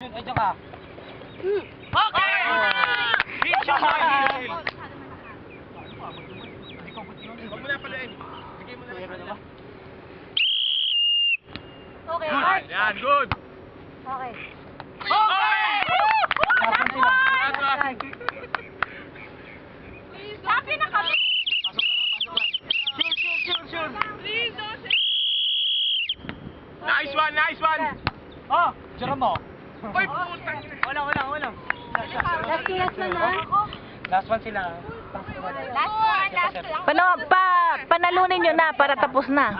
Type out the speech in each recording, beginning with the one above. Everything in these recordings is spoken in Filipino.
Ay, dyan ka. Okay! Hit siya sa hit. Huwag mo na palain. Bigay mo na lang. Okay. Good. Yan, good. Okay. Okay! Last one. Sabi na kami. Sure. Nice one, nice one. Oh, tira mo. Uy, putang. Wala. Last one na. Last one sila. Last one. Panalunin nyo na para tapos na.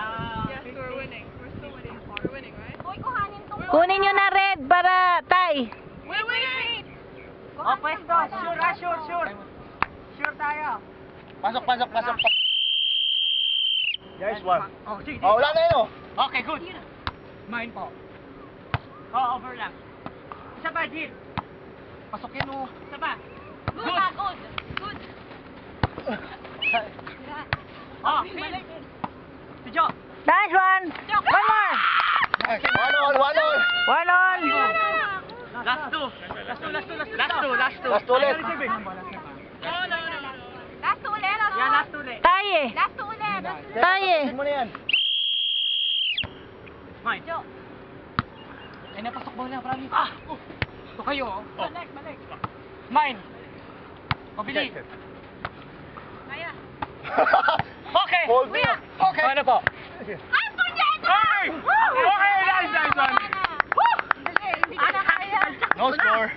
Yes, we're winning. We're still winning. We're winning, right? Uy, kuhanin to. Kunin nyo na red para tie. We're winning! Oh, pwesto. Sure. Sure tayo. Pasok. Nice one. Oh, sige. Oh, wala na yun. Okay, good. Mine po. Oh, over lang. Isa pa, Jill. Pasukin mo. Isa pa. Good. Good. Oh, Phil. Si Jo. Nice one. One more. Nice. One all. One on. Last two. Last two ulit. Last two ulit. Yeah, last two ulit. Tie. Last two ulit. Tie. Mo na yan. Mine. Ay, napasok mo na, promise. Ito kayo, oh. Balik. Mine. Pabili. Kaya. Okay. Hold me. Okay. Ano po? Ay, punyeta! Okay. Okay, nice one. Hindi na kaya. No score.